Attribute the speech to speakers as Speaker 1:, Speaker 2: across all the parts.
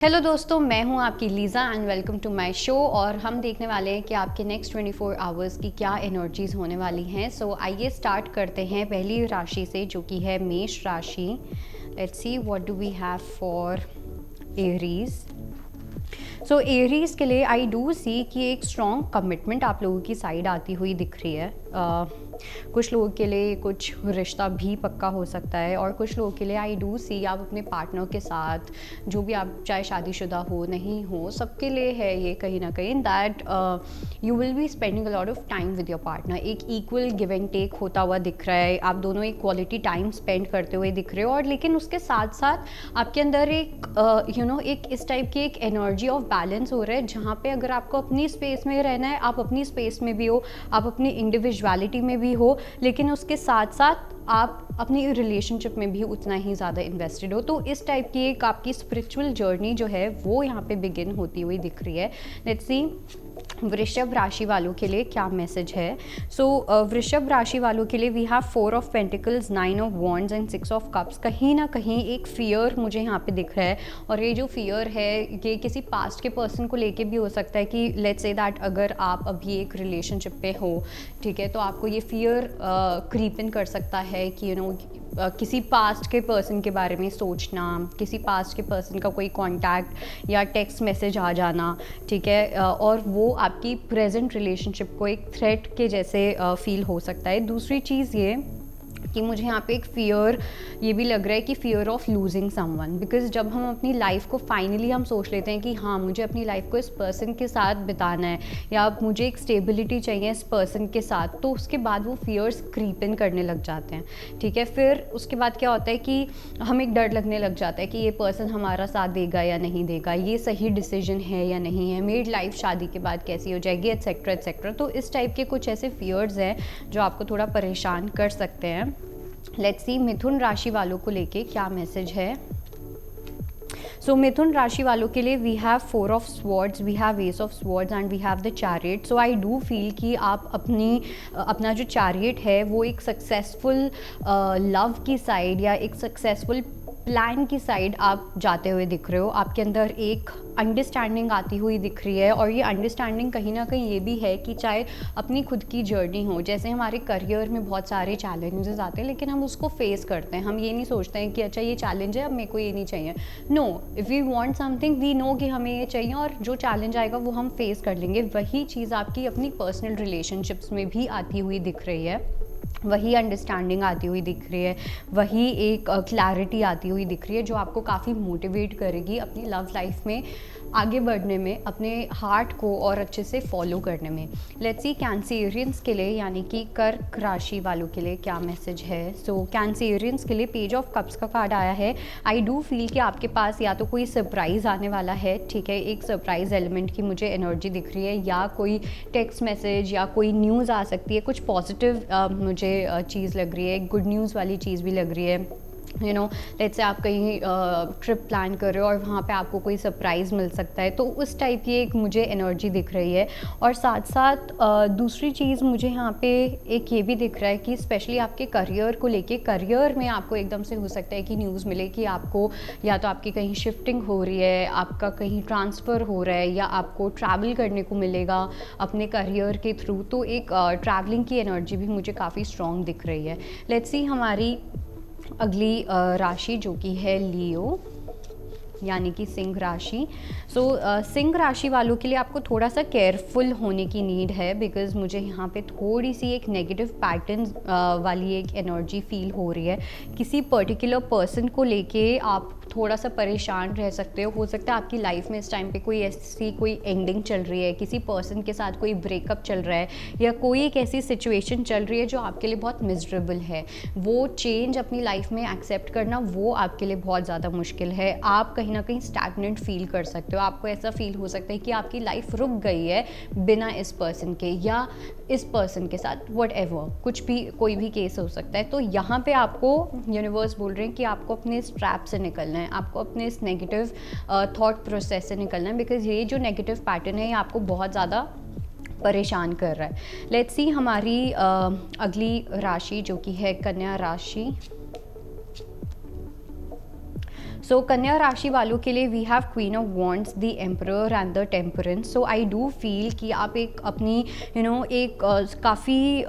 Speaker 1: Hello दोस्तों, मैं हूं आपकी Lisa and welcome to my show. और हम देखने वाले हैं कि आपके नेक्स्ट 24 आवर्स की क्या एनर्जीज़ होने वाली हैं। सो आइए स्टार्ट करते हैं पहली राशि से, जो कि है मेष राशि। Let's see what do we have for Aries. So Aries के लिए आई डू सी कि एक स्ट्रॉन्ग कमिटमेंट आप लोगों की साइड आती हुई दिख रही है। कुछ लोगों के लिए कुछ रिश्ता भी पक्का हो सकता है, और कुछ लोगों के लिए आई डू सी आप अपने पार्टनर के साथ, जो भी आप चाहे शादीशुदा हो नहीं हो, सबके लिए है ये कहीं ना कहीं that you will be spending a lot of time with your partner. एक इक्वल गिव एंड टेक होता हुआ दिख रहा है, आप दोनों एक क्वालिटी टाइम स्पेंड करते हुए दिख रहे हो। और लेकिन उसके साथ साथ आपके अंदर एक एक इस टाइप की एक एनर्जी ऑफ बैलेंस हो रहा है, जहाँ पे अगर आपको अपनी स्पेस में रहना है, आप अपनी स्पेस में भी हो, आप अपनी इंडिविजुअलिटी में भी हो, लेकिन उसके साथ साथ आप अपनी रिलेशनशिप में भी उतना ही ज़्यादा इन्वेस्टेड हो। तो इस टाइप की एक आपकी स्पिरिचुअल जर्नी जो है वो यहाँ पे बिगिन होती हुई दिख रही है। लेट्स सी वृषभ राशि वालों के लिए क्या मैसेज है। सो वृषभ राशि वालों के लिए we have 4 of pentacles, 9 of wands and 6 of cups. कहीं ना कहीं एक फियर मुझे यहाँ पे दिख रहा है, और ये जो फियर है ये किसी पास्ट के पर्सन को लेके भी हो सकता है कि लेट्स से दैट अगर आप अभी एक रिलेशनशिप पे हो, ठीक है, तो आपको ये फियर क्रीप इन कर सकता है कि किसी पास्ट के पर्सन के बारे में सोचना, किसी पास्ट के पर्सन का कोई कांटेक्ट या टेक्स्ट मैसेज आ जाना, ठीक है, और वो आपकी प्रेजेंट रिलेशनशिप को एक थ्रेट के जैसे फील हो सकता है। दूसरी चीज़ ये कि मुझे यहाँ पे एक फ़ियर ये भी लग रहा है कि fear of losing someone, because जब हम अपनी लाइफ को फाइनली हम सोच लेते हैं कि हाँ मुझे अपनी लाइफ को इस पर्सन के साथ बिताना है, या मुझे एक स्टेबिलिटी चाहिए इस पर्सन के साथ, तो उसके बाद वो फ़ियर्स क्रीप इन करने लग जाते हैं, ठीक है। फिर उसके बाद क्या होता है कि हमें एक डर लगने लग जाता है कि ये पर्सन हमारा साथ देगा या नहीं देगा, ये सही डिसीजन है या नहीं है, मेरी लाइफ शादी के बाद कैसी हो जाएगी, एट्सेट्रा एट्सेट्रा। तो इस टाइप के कुछ ऐसे फ़ियर्स हैं जो आपको थोड़ा परेशान कर सकते हैं। लेट्स सी मिथुन राशि वालों को लेके क्या मैसेज है। सो मिथुन राशि वालों के लिए we have 4 of swords, we have ace of swords and we have the chariot. So I do feel कि आप अपना जो चैरियट है वो एक सक्सेसफुल लव की साइड या एक सक्सेसफुल प्लान की साइड आप जाते हुए दिख रहे हो। आपके अंदर एक अंडरस्टैंडिंग आती हुई दिख रही है, और ये अंडरस्टैंडिंग कहीं ना कहीं ये भी है कि चाहे अपनी खुद की जर्नी हो, जैसे हमारे करियर में बहुत सारे चैलेंजेस आते हैं, लेकिन हम उसको फेस करते हैं। हम ये नहीं सोचते हैं कि अच्छा ये चैलेंज है, अब मेरे को ये नहीं चाहिए। No, if we want something we know कि हमें ये चाहिए, और जो चैलेंज आएगा वो हम फेस कर लेंगे। वही चीज़ आपकी अपनी पर्सनल रिलेशनशिप्स में भी आती हुई दिख रही है, वही अंडरस्टैंडिंग आती हुई दिख रही है, वही एक क्लैरिटी आती हुई दिख रही है जो आपको काफ़ी मोटिवेट करेगी अपनी लव लाइफ में आगे बढ़ने में, अपने हार्ट को और अच्छे से फॉलो करने में। लेट्स सी कैंसेरियंस के लिए, यानी कि कर्क राशि वालों के लिए क्या मैसेज है। सो कैंसेरियंस के लिए पेज ऑफ कप्स का कार्ड आया है। आई डू फील कि आपके पास या तो कोई सरप्राइज़ आने वाला है, ठीक है, एक सरप्राइज एलिमेंट की मुझे एनर्जी दिख रही है, या कोई टेक्स्ट मैसेज या कोई न्यूज़ आ सकती है, कुछ पॉजिटिव मुझे चीज़ लग रही है, गुड न्यूज़ वाली चीज़ भी लग रही है। लेट्स से आप कहीं ट्रिप प्लान कर रहे हो और वहाँ पे आपको कोई सरप्राइज़ मिल सकता है, तो उस टाइप की एक मुझे एनर्जी दिख रही है। और साथ साथ दूसरी चीज़ मुझे यहाँ पे एक ये भी दिख रहा है कि स्पेशली आपके करियर को लेके, करियर में आपको एकदम से हो सकता है कि न्यूज़ मिले कि आपको या तो आपकी कहीं शिफ्टिंग हो रही है, आपका कहीं ट्रांसफ़र हो रहा है, या आपको ट्रैवल करने को मिलेगा अपने करियर के थ्रू। तो एक ट्रैवलिंग की एनर्जी भी मुझे काफ़ी स्ट्रॉन्ग दिख रही है। लेट्स सी हमारी अगली राशि जो कि है लियो, यानी कि सिंह राशि। सो सिंह राशि वालों के लिए आपको थोड़ा सा केयरफुल होने की नीड है, बिकॉज मुझे यहाँ पे थोड़ी सी एक नेगेटिव पैटर्न वाली एक एनर्जी फील हो रही है। किसी पर्टिकुलर पर्सन को लेके आप थोड़ा सा परेशान रह सकते हो सकता है आपकी लाइफ में इस टाइम पे कोई ऐसी कोई एंडिंग चल रही है, किसी पर्सन के साथ कोई ब्रेकअप चल रहा है, या कोई एक ऐसी सिचुएशन चल रही है जो आपके लिए बहुत मिजरेबल है। वो चेंज अपनी लाइफ में एक्सेप्ट करना वो आपके लिए बहुत ज़्यादा मुश्किल है। आप कहीं ना कहीं स्टैग्नेंट फील कर सकते हो, आपको ऐसा फील हो सकता है कि आपकी लाइफ रुक गई है बिना इस पर्सन के, या इस पर्सन के साथ, वट एवर, कुछ भी कोई भी केस हो सकता है। तो यहाँ पे आपको यूनिवर्स बोल रहे हैं कि आपको अपने इस ट्रैप से निकलना है, आपको अपने इस नेगेटिव थॉट प्रोसेस से निकलना है, बिकॉज ये जो नेगेटिव पैटर्न है ये आपको बहुत ज़्यादा परेशान कर रहा है। लेट्स सी हमारी अगली राशि जो कि है कन्या राशि। सो कन्या राशि वालों के लिए we have queen of wands, the emperor and the temperance. So I do feel कि आप एक अपनी एक काफ़ी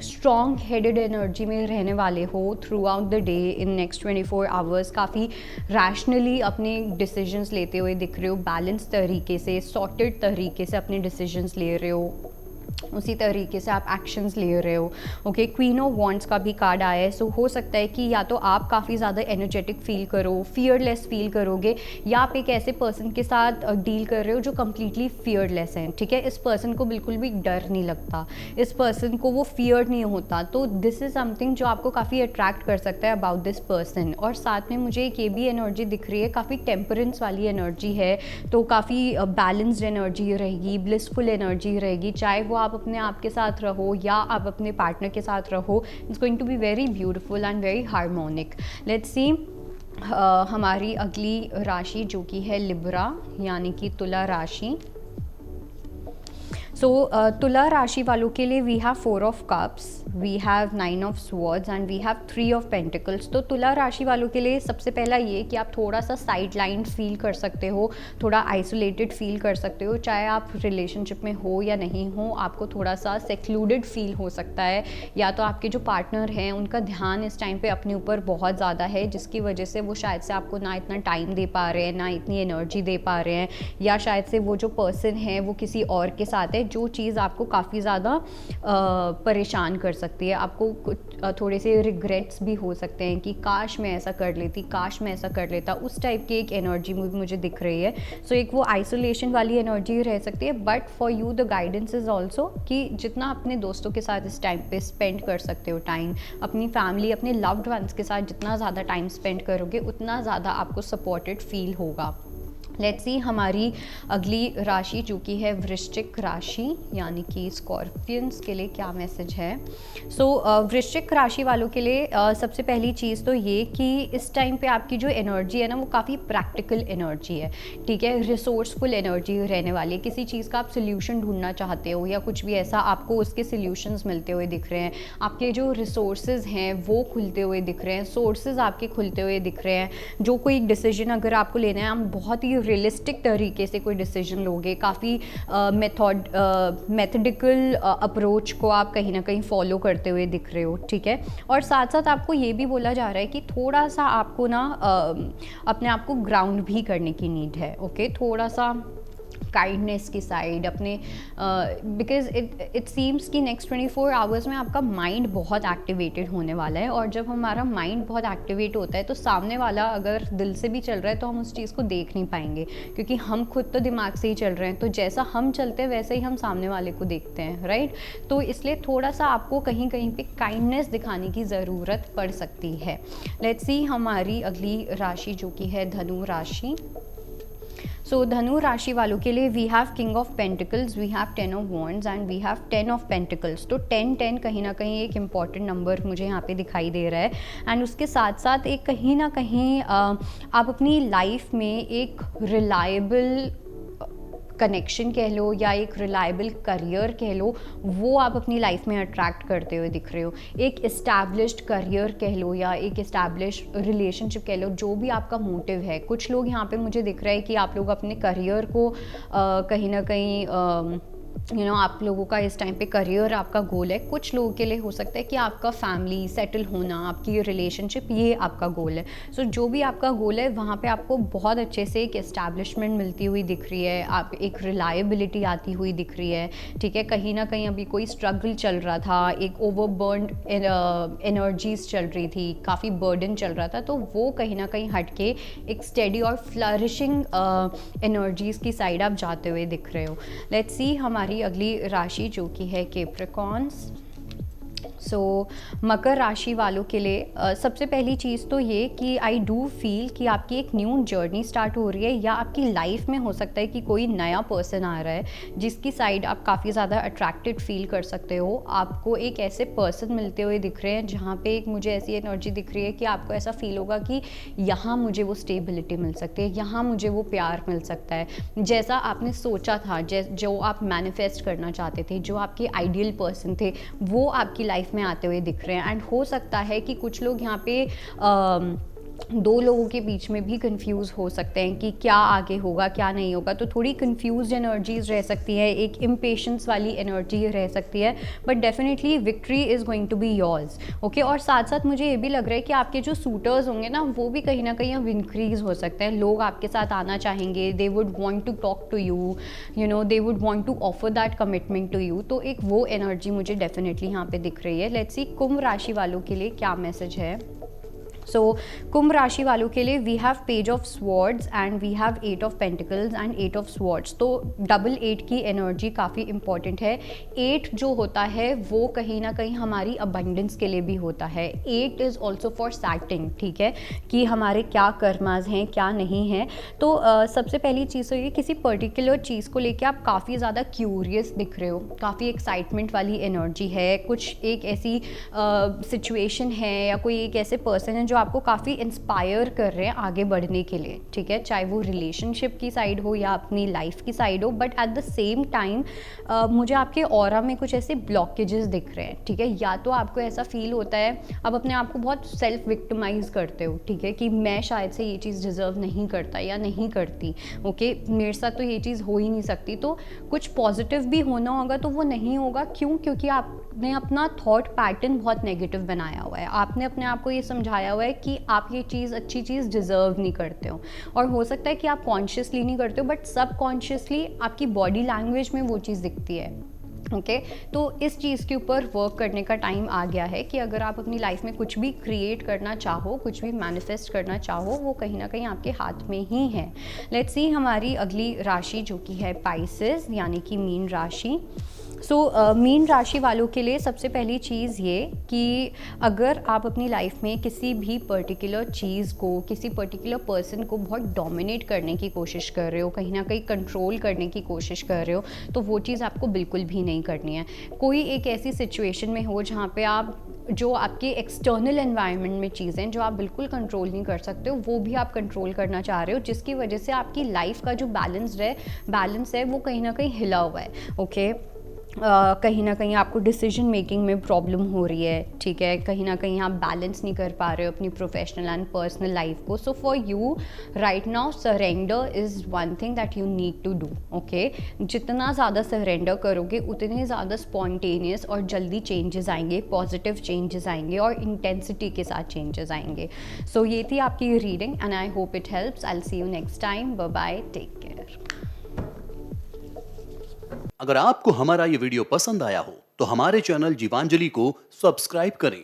Speaker 1: स्ट्रॉन्ग हेडेड एनर्जी में रहने वाले हो through out the day in next 24 hours. काफ़ी रैशनली अपने डिसीजंस लेते हुए दिख रहे हो, बैलेंस तरीके से, सॉर्टेड तरीके से अपने डिसीजंस ले रहे हो, उसी तरीके से आप एक्शंस ले रहे हो। ओके, क्वीन ऑफ वॉन्ड्स का भी कार्ड आया है। सो हो सकता है कि या तो आप काफ़ी ज़्यादा एनर्जेटिक फील करो, फियरलेस फील करोगे, या आप एक ऐसे पर्सन के साथ डील कर रहे हो जो कम्प्लीटली फियरलेस हैं। ठीक है, इस पर्सन को बिल्कुल भी डर नहीं लगता, इस पर्सन को वो फियर नहीं होता। तो दिस इज़ समथिंग जो आपको काफ़ी अट्रैक्ट कर सकता है अबाउट दिस पर्सन। और साथ में मुझे एक ये भी एनर्जी दिख रही है, काफ़ी टेम्परेंस वाली एनर्जी है, तो काफ़ी बैलेंस्ड एनर्जी रहेगी, ब्लिसफुल एनर्जी रहेगी। चाहे वो आप अपने आप के साथ रहो या आप अपने पार्टनर के साथ रहो, it's going to be very beautiful and very harmonic. Let's see हमारी अगली राशि जो कि है लिब्रा यानी कि तुला राशि। सो तुला राशि वालों के लिए we have 4 of cups, we have 9 of swords and we have 3 of pentacles. तो तुला राशि वालों के लिए सबसे पहला ये कि आप थोड़ा सा साइड लाइन फील कर सकते हो, थोड़ा आइसोलेटेड फील कर सकते हो। चाहे आप रिलेशनशिप में हो या नहीं हो, आपको थोड़ा सा सेक्लूडेड फील हो सकता है, या तो आपके जो पार्टनर हैं उनका ध्यान इस टाइम पे अपने ऊपर बहुत ज़्यादा है, जिसकी वजह से वो शायद से आपको ना इतना टाइम दे पा रहे हैं, ना इतनी एनर्जी दे पा रहे हैं, या शायद से वो जो पर्सन है वो किसी और के साथ है, जो चीज़ आपको काफ़ी ज़्यादा परेशान कर सकती है। आपको कुछ थोड़े से रिग्रेट्स भी हो सकते हैं कि काश मैं ऐसा कर लेती, काश मैं ऐसा कर लेता, उस टाइप की एक एनर्जी मुझे दिख रही है। सो एक वो आइसोलेशन वाली एनर्जी रह सकती है, but for you the guidance is also कि जितना अपने दोस्तों के साथ इस टाइम पे स्पेंड कर सकते हो टाइम, अपनी फैमिली, अपने लव्ड वंस के साथ जितना ज़्यादा टाइम स्पेंड करोगे उतना ज़्यादा आपको सपोर्टेड फील होगा। लेट्स सी हमारी अगली राशि जो कि है वृश्चिक राशि यानी कि स्कॉर्पियंस के लिए क्या मैसेज है। सो वृश्चिक राशि वालों के लिए सबसे पहली चीज़ तो ये कि इस टाइम पे आपकी जो एनर्जी है ना वो काफ़ी प्रैक्टिकल एनर्जी है। ठीक है, रिसोर्सफुल एनर्जी रहने वाली है। किसी चीज़ का आप सोल्यूशन ढूंढना चाहते हो या कुछ भी ऐसा, आपको उसके सोल्यूशंस मिलते हुए दिख रहे हैं, आपके जो रिसोर्सेज हैं वो खुलते हुए दिख रहे हैं, सोर्सेज आपके खुलते हुए दिख रहे हैं। जो कोई डिसीजन अगर आपको लेना है, आप बहुत ही रियलिस्टिक तरीके से कोई डिसीजन लोगे, काफ़ी मेथडिकल अप्रोच को आप कहीं ना कहीं फॉलो करते हुए दिख रहे हो। ठीक है, और साथ साथ आपको ये भी बोला जा रहा है कि थोड़ा सा आपको ना अपने आप को ग्राउंड भी करने की नीड है। ओके, थोड़ा सा काइंडनेस की साइड अपने, बिकॉज इट सीम्स कि नेक्स्ट 24 आवर्स में आपका माइंड बहुत एक्टिवेटेड होने वाला है, और जब हमारा माइंड बहुत एक्टिवेट होता है तो सामने वाला अगर दिल से भी चल रहा है तो हम उस चीज़ को देख नहीं पाएंगे, क्योंकि हम खुद तो दिमाग से ही चल रहे हैं। तो जैसा हम चलते हैं वैसे ही हम सामने वाले को देखते हैं, राइट। तो इसलिए थोड़ा सा आपको कहीं कहीं पे काइंडनेस दिखाने की ज़रूरत पड़ सकती है। लेट्स सी हमारी अगली राशि जो कि है धनु राशि। सो धनु राशि वालों के लिए we have king of pentacles, we have 10 of wands and we have 10 of pentacles. तो 10 कहीं ना कहीं एक इम्पॉर्टेंट नंबर मुझे यहाँ पे दिखाई दे रहा है, एंड उसके साथ साथ एक कहीं ना कहीं आप अपनी लाइफ में एक रिलायबल कनेक्शन कह लो या एक रिलायबल करियर कह लो, वो आप अपनी लाइफ में अट्रैक्ट करते हुए दिख रहे हो। एक इस्टेब्लिश्ड करियर कह लो या एक इस्टेब्लिश्ड रिलेशनशिप कह लो, जो भी आपका मोटिव है। कुछ लोग यहाँ पे मुझे दिख रहा है कि आप लोग अपने करियर को कहीं ना कहीं आप लोगों का इस टाइम पे करियर आपका गोल है। कुछ लोगों के लिए हो सकता है कि आपका फैमिली सेटल होना, आपकी रिलेशनशिप, ये आपका गोल है। सो जो भी आपका गोल है वहाँ पे आपको बहुत अच्छे से एक एस्टैब्लिशमेंट मिलती हुई दिख रही है, आप एक रिलायबिलिटी आती हुई दिख रही है। ठीक है, कहीं ना कहीं अभी कोई स्ट्रगल चल रहा था, एक ओवरबर्न्ड एनर्जीज चल रही थी, काफ़ी बर्डन चल रहा था, तो वो कहीं ना कहीं हट के एक स्टेडी और फ्लरिशिंग एनर्जीज की साइड आप जाते हुए दिख रहे हो। लेट्स सी हमारी अगली राशि जो कि है कैप्रिकॉर्न्स। सो मकर राशि वालों के लिए सबसे पहली चीज़ तो ये कि आई डू फील कि आपकी एक न्यू जर्नी स्टार्ट हो रही है, या आपकी लाइफ में हो सकता है कि कोई नया पर्सन आ रहा है जिसकी साइड आप काफ़ी ज़्यादा अट्रैक्टेड फील कर सकते हो। आपको एक ऐसे पर्सन मिलते हुए दिख रहे हैं जहाँ पे एक मुझे ऐसी एनर्जी दिख रही है कि आपको ऐसा फील होगा कि यहाँ मुझे वो स्टेबिलिटी मिल सकती है, यहाँ मुझे वो प्यार मिल सकता है, जैसा आपने सोचा था, जो आप मैनिफेस्ट करना चाहते थे, जो आपके आइडियल पर्सन थे, वो आपकी लाइफ में आते हुए दिख रहे हैं। एंड हो सकता है कि कुछ लोग यहाँ पे दो लोगों के बीच में भी कंफ्यूज हो सकते हैं कि क्या आगे होगा क्या नहीं होगा, तो थोड़ी कंफ्यूज एनर्जीज रह सकती है, एक इम्पेशंस वाली एनर्जी रह सकती है, but definitely victory is going to be yours. Okay, और साथ साथ मुझे ये भी लग रहा है कि आपके जो सूटर्स होंगे ना वो भी कहीं ना कहीं अब इंक्रीज हो सकते हैं, लोग आपके साथ आना चाहेंगे, they would want to talk to you, you know they would want to offer that commitment to you. तो एक वो एनर्जी मुझे डेफिनेटली यहाँ पे दिख रही है। लेट्स सी कुंभ राशि वालों के लिए क्या मैसेज है। सो कुंभ राशि वालों के लिए we have page of swords and we have 8 of pentacles and 8 of swords. तो डबल 8 की एनर्जी काफ़ी इंपॉर्टेंट है। 8 जो होता है वो कहीं ना कहीं हमारी अबंडेंस के लिए भी होता है। 8 इज़ ऑल्सो फॉर सैटिंग, ठीक है, कि हमारे क्या कर्माज हैं क्या नहीं हैं। तो सबसे पहली चीज़ तो ये, किसी पर्टिकुलर चीज़ को लेके आप काफ़ी ज़्यादा क्यूरियस दिख रहे हो, काफ़ी एक्साइटमेंट वाली एनर्जी है, कुछ एक ऐसी सिचुएशन है या कोई एक ऐसे पर्सन है जो आपको काफ़ी इंस्पायर कर रहे हैं आगे बढ़ने के लिए, ठीक है, चाहे वो रिलेशनशिप की साइड हो या अपनी लाइफ की साइड हो। But at the same time मुझे आपके ऑरा में कुछ ऐसे ब्लॉकेजेस दिख रहे हैं, ठीक है। या तो आपको ऐसा फील होता है, आप अपने आप को बहुत सेल्फ विक्टिमाइज करते हो, ठीक है, कि मैं शायद से ये चीज़ डिज़र्व नहीं करता या नहीं करती, ओके, मेरे साथ तो ये चीज़ हो ही नहीं सकती। तो कुछ पॉजिटिव भी होना होगा तो वो नहीं होगा, क्यों? क्योंकि आपने अपना थॉट पैटर्न बहुत नेगेटिव बनाया हुआ है, आपने अपने आप को ये समझाया हुआ है कि आप ये चीज़ अच्छी चीज़ डिज़र्व नहीं करते हो। और हो सकता है कि आप कॉन्शियसली नहीं करते हो, बट सब कॉन्शियसली आपकी बॉडी लैंग्वेज में वो चीज़ दिखती है। ओके, तो इस चीज़ के ऊपर वर्क करने का टाइम आ गया है कि अगर आप अपनी लाइफ में कुछ भी क्रिएट करना चाहो, कुछ भी मैनिफेस्ट करना चाहो, वो कहीं ना कहीं आपके हाथ में ही है। लेट्स सी हमारी अगली राशि जो कि है पाइसेस यानी कि मीन राशि। मीन राशि वालों के लिए सबसे पहली चीज़ ये कि अगर आप अपनी लाइफ में किसी भी पर्टिकुलर चीज़ को, किसी पर्टिकुलर पर्सन को बहुत डोमिनेट करने की कोशिश कर रहे हो, कहीं ना कहीं कंट्रोल करने की कोशिश कर रहे हो, तो वो चीज़ आपको बिल्कुल भी नहीं करनी है। कोई एक ऐसी सिचुएशन में हो जहाँ पे आप जो आपके एक्सटर्नल एनवायरनमेंट में चीज़ें जो आप बिल्कुल कंट्रोल नहीं कर सकते हो, वो भी आप कंट्रोल करना चाह रहे हो, जिसकी वजह से आपकी लाइफ का जो बैलेंस है वो कहीं ना कहीं हिला हुआ है। ओके, कहीं ना कहीं आपको डिसीजन मेकिंग में प्रॉब्लम हो रही है, ठीक है, कहीं ना कहीं आप बैलेंस नहीं कर पा रहे हो अपनी प्रोफेशनल एंड पर्सनल लाइफ को। So for you right now surrender is one thing that you need to do. Okay, जितना ज़्यादा सरेंडर करोगे उतने ज़्यादा स्पॉन्टेनियस और जल्दी चेंजेस आएंगे, पॉजिटिव चेंजेस आएंगे और इंटेंसिटी के साथ चेंजेस आएंगे। सो ये थी आपकी reading and I hope it helps. I will see you next time. Bye bye, take care.
Speaker 2: अगर आपको हमारा ये वीडियो पसंद आया हो तो हमारे चैनल जीवांजलि को सब्सक्राइब करें